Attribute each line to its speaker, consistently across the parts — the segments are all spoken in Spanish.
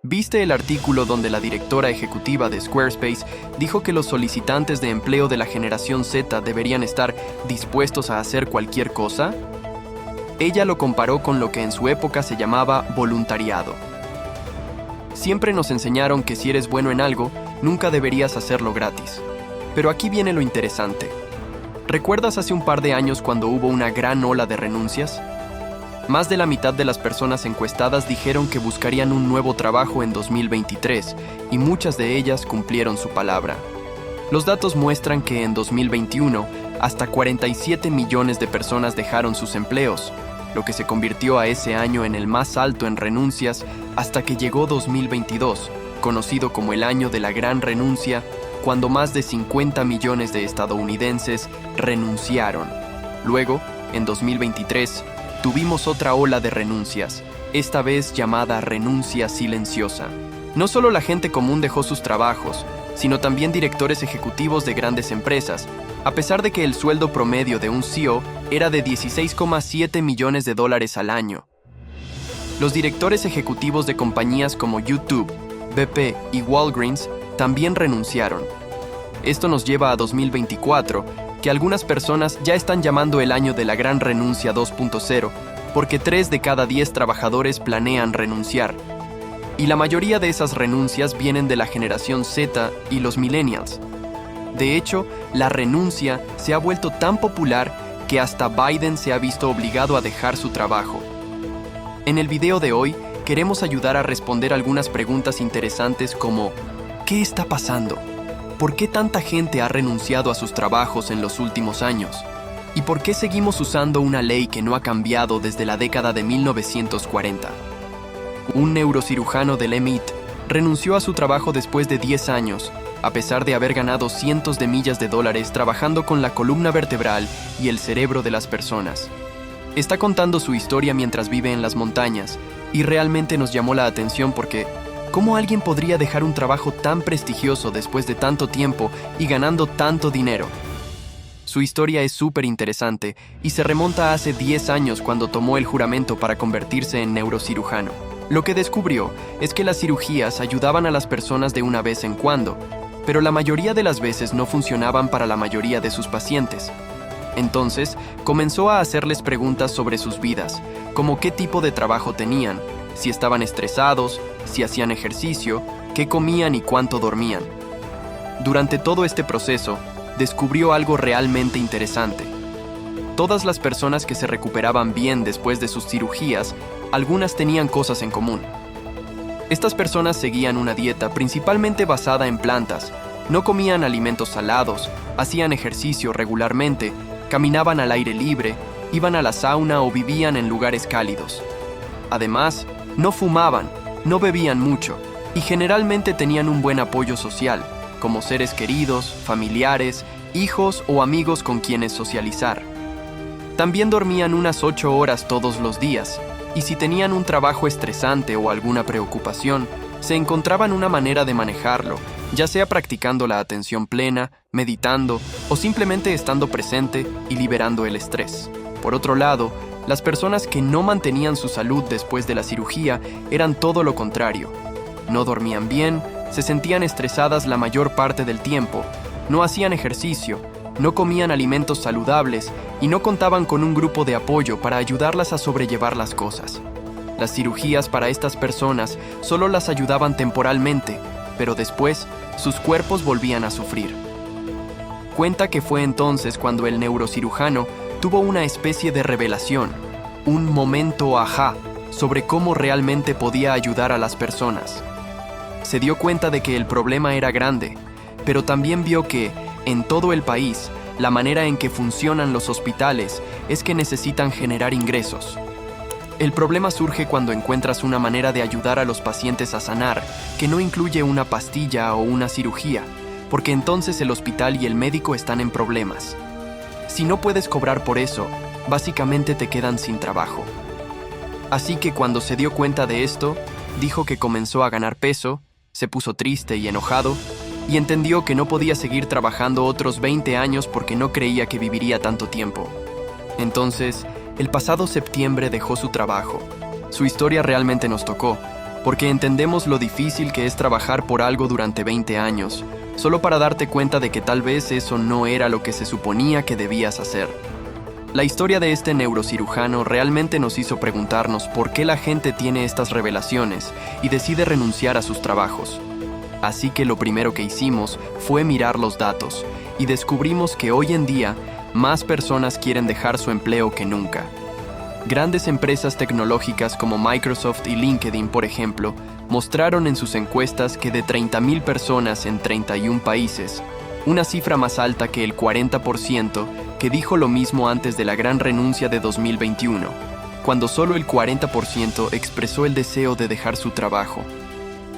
Speaker 1: ¿Viste el artículo donde la directora ejecutiva de Squarespace dijo que los solicitantes de empleo de la generación Z deberían estar dispuestos a hacer cualquier cosa? Ella lo comparó con lo que en su época se llamaba voluntariado. Siempre nos enseñaron que si eres bueno en algo, nunca deberías hacerlo gratis. Pero aquí viene lo interesante. ¿Recuerdas hace un par de años cuando hubo una gran ola de renuncias? Más de la mitad de las personas encuestadas dijeron que buscarían un nuevo trabajo en 2023 y muchas de ellas cumplieron su palabra. Los datos muestran que en 2021 hasta 47 millones de personas dejaron sus empleos, lo que se convirtió a ese año en el más alto en renuncias hasta que llegó 2022, conocido como el año de la gran renuncia, cuando más de 50 millones de estadounidenses renunciaron. Luego, en 2023, tuvimos otra ola de renuncias, esta vez llamada renuncia silenciosa. No solo la gente común dejó sus trabajos, sino también directores ejecutivos de grandes empresas, a pesar de que el sueldo promedio de un CEO era de $16,7 millones al año. Los directores ejecutivos de compañías como YouTube, BP y Walgreens también renunciaron. Esto nos lleva a 2024, que algunas personas ya están llamando el año de la gran renuncia 2.0, porque 3 de cada 10 trabajadores planean renunciar. Y la mayoría de esas renuncias vienen de la generación Z y los millennials. De hecho, la renuncia se ha vuelto tan popular que hasta Biden se ha visto obligado a dejar su trabajo. En el video de hoy, queremos ayudar a responder algunas preguntas interesantes como ¿qué está pasando? ¿Por qué tanta gente ha renunciado a sus trabajos en los últimos años? ¿Y por qué seguimos usando una ley que no ha cambiado desde la década de 1940? Un neurocirujano del MIT renunció a su trabajo después de 10 años, a pesar de haber ganado cientos de millas de dólares trabajando con la columna vertebral y el cerebro de las personas. Está contando su historia mientras vive en las montañas, y realmente nos llamó la atención porque ¿cómo alguien podría dejar un trabajo tan prestigioso después de tanto tiempo y ganando tanto dinero? Su historia es súper interesante y se remonta a hace 10 años cuando tomó el juramento para convertirse en neurocirujano. Lo que descubrió es que las cirugías ayudaban a las personas de una vez en cuando, pero la mayoría de las veces no funcionaban para la mayoría de sus pacientes. Entonces, comenzó a hacerles preguntas sobre sus vidas, como qué tipo de trabajo tenían, si estaban estresados, si hacían ejercicio, qué comían y cuánto dormían. Durante todo este proceso, descubrió algo realmente interesante. Todas las personas que se recuperaban bien después de sus cirugías, algunas tenían cosas en común. Estas personas seguían una dieta principalmente basada en plantas, no comían alimentos salados, hacían ejercicio regularmente, caminaban al aire libre, iban a la sauna o vivían en lugares cálidos. Además, no fumaban, no bebían mucho y generalmente tenían un buen apoyo social, como seres queridos, familiares, hijos o amigos con quienes socializar. También dormían unas 8 horas todos los días, y si tenían un trabajo estresante o alguna preocupación, se encontraban una manera de manejarlo, ya sea practicando la atención plena, meditando o simplemente estando presente y liberando el estrés. Por otro lado, las personas que no mantenían su salud después de la cirugía eran todo lo contrario. No dormían bien, se sentían estresadas la mayor parte del tiempo, no hacían ejercicio, no comían alimentos saludables y no contaban con un grupo de apoyo para ayudarlas a sobrellevar las cosas. Las cirugías para estas personas solo las ayudaban temporalmente, pero después sus cuerpos volvían a sufrir. Cuenta que fue entonces cuando el neurocirujano tuvo una especie de revelación, un momento ajá sobre cómo realmente podía ayudar a las personas. Se dio cuenta de que el problema era grande, pero también vio que, en todo el país, la manera en que funcionan los hospitales es que necesitan generar ingresos. El problema surge cuando encuentras una manera de ayudar a los pacientes a sanar que no incluye una pastilla o una cirugía, porque entonces el hospital y el médico están en problemas. Si no puedes cobrar por eso, básicamente te quedan sin trabajo. Así que cuando se dio cuenta de esto, dijo que comenzó a ganar peso, se puso triste y enojado, y entendió que no podía seguir trabajando otros 20 años porque no creía que viviría tanto tiempo. Entonces, el pasado septiembre dejó su trabajo. Su historia realmente nos tocó, porque entendemos lo difícil que es trabajar por algo durante 20 años, solo para darte cuenta de que tal vez eso no era lo que se suponía que debías hacer. La historia de este neurocirujano realmente nos hizo preguntarnos por qué la gente tiene estas revelaciones y decide renunciar a sus trabajos. Así que lo primero que hicimos fue mirar los datos y descubrimos que hoy en día más personas quieren dejar su empleo que nunca. Grandes empresas tecnológicas como Microsoft y LinkedIn, por ejemplo, mostraron en sus encuestas que de 30,000 personas en 31 países, una cifra más alta que el 40%, que dijo lo mismo antes de la gran renuncia de 2021, cuando solo el 40% expresó el deseo de dejar su trabajo.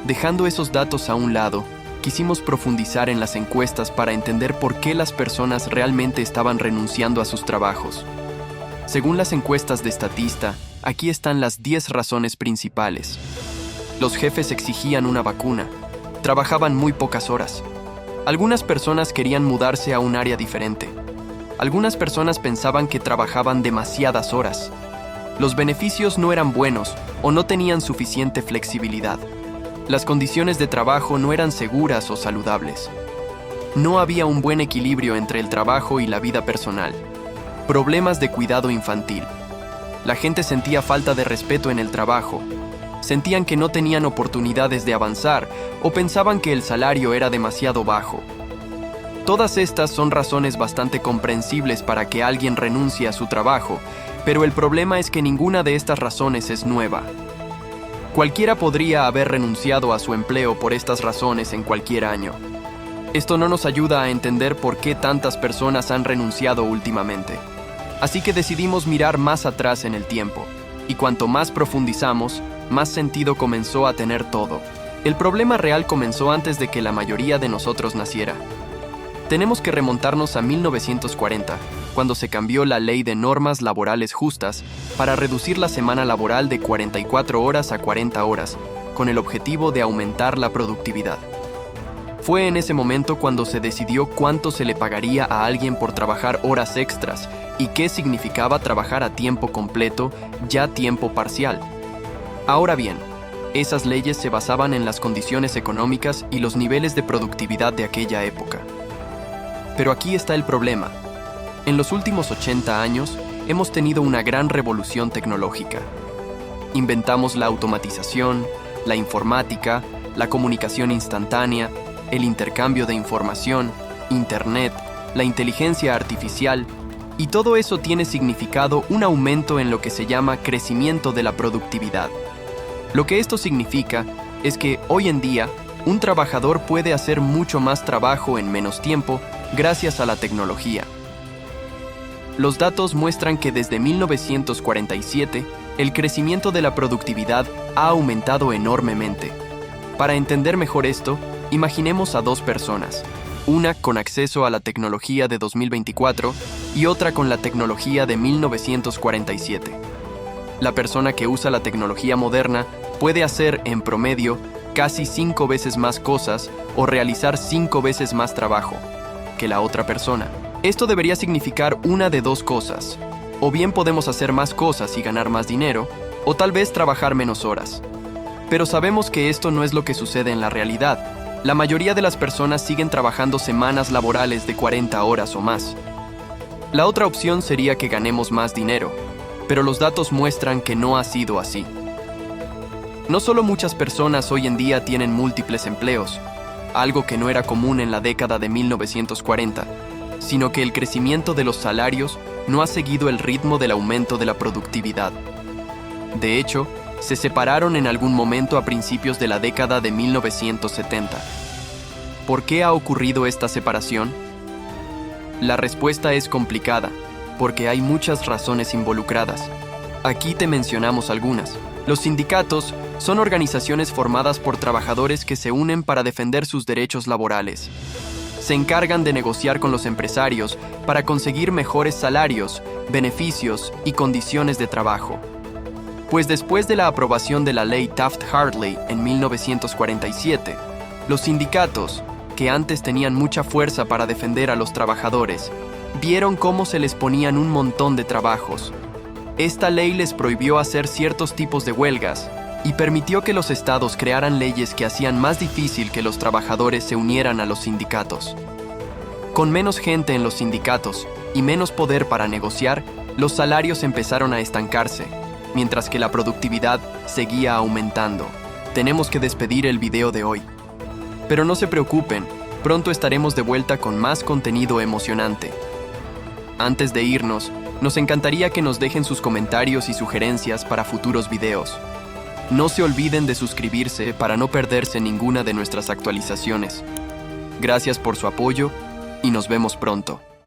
Speaker 1: Dejando esos datos a un lado, quisimos profundizar en las encuestas para entender por qué las personas realmente estaban renunciando a sus trabajos. Según las encuestas de Statista, aquí están las 10 razones principales. Los jefes exigían una vacuna, trabajaban muy pocas horas. Algunas personas querían mudarse a un área diferente. Algunas personas pensaban que trabajaban demasiadas horas. Los beneficios no eran buenos o no tenían suficiente flexibilidad. Las condiciones de trabajo no eran seguras o saludables. No había un buen equilibrio entre el trabajo y la vida personal. Problemas de cuidado infantil. La gente sentía falta de respeto en el trabajo. Sentían que no tenían oportunidades de avanzar o pensaban que el salario era demasiado bajo. Todas estas son razones bastante comprensibles para que alguien renuncie a su trabajo, pero el problema es que ninguna de estas razones es nueva. Cualquiera podría haber renunciado a su empleo por estas razones en cualquier año. Esto no nos ayuda a entender por qué tantas personas han renunciado últimamente. Así que decidimos mirar más atrás en el tiempo, y cuanto más profundizamos, más sentido comenzó a tener todo. El problema real comenzó antes de que la mayoría de nosotros naciera. Tenemos que remontarnos a 1940, cuando se cambió la Ley de Normas Laborales Justas para reducir la semana laboral de 44 horas a 40 horas, con el objetivo de aumentar la productividad. Fue en ese momento cuando se decidió cuánto se le pagaría a alguien por trabajar horas extras y qué significaba trabajar a tiempo completo, ya tiempo parcial. Ahora bien, esas leyes se basaban en las condiciones económicas y los niveles de productividad de aquella época. Pero aquí está el problema. En los últimos 80 años hemos tenido una gran revolución tecnológica. Inventamos la automatización, la informática, la comunicación instantánea, el intercambio de información, Internet, la inteligencia artificial, y todo eso tiene significado un aumento en lo que se llama crecimiento de la productividad. Lo que esto significa es que hoy en día un trabajador puede hacer mucho más trabajo en menos tiempo gracias a la tecnología. Los datos muestran que desde 1947 el crecimiento de la productividad ha aumentado enormemente. Para entender mejor esto, imaginemos a dos personas, una con acceso a la tecnología de 2024 y otra con la tecnología de 1947. La persona que usa la tecnología moderna puede hacer, en promedio, casi 5 veces más cosas o realizar 5 veces más trabajo que la otra persona. Esto debería significar una de dos cosas. O bien podemos hacer más cosas y ganar más dinero, o tal vez trabajar menos horas. Pero sabemos que esto no es lo que sucede en la realidad. La mayoría de las personas siguen trabajando semanas laborales de 40 horas o más. La otra opción sería que ganemos más dinero, pero los datos muestran que no ha sido así. No solo muchas personas hoy en día tienen múltiples empleos, algo que no era común en la década de 1940, sino que el crecimiento de los salarios no ha seguido el ritmo del aumento de la productividad. De hecho, se separaron en algún momento a principios de la década de 1970. ¿Por qué ha ocurrido esta separación? La respuesta es complicada, porque hay muchas razones involucradas. Aquí te mencionamos algunas. Los sindicatos son organizaciones formadas por trabajadores que se unen para defender sus derechos laborales. Se encargan de negociar con los empresarios para conseguir mejores salarios, beneficios y condiciones de trabajo. Pues después de la aprobación de la ley Taft-Hartley en 1947, los sindicatos, que antes tenían mucha fuerza para defender a los trabajadores, vieron cómo se les ponían un montón de trabajos. Esta ley les prohibió hacer ciertos tipos de huelgas, y permitió que los estados crearan leyes que hacían más difícil que los trabajadores se unieran a los sindicatos. Con menos gente en los sindicatos y menos poder para negociar, los salarios empezaron a estancarse, mientras que la productividad seguía aumentando. Tenemos que despedir el video de hoy. Pero no se preocupen, pronto estaremos de vuelta con más contenido emocionante. Antes de irnos, nos encantaría que nos dejen sus comentarios y sugerencias para futuros videos. No se olviden de suscribirse para no perderse ninguna de nuestras actualizaciones. Gracias por su apoyo y nos vemos pronto.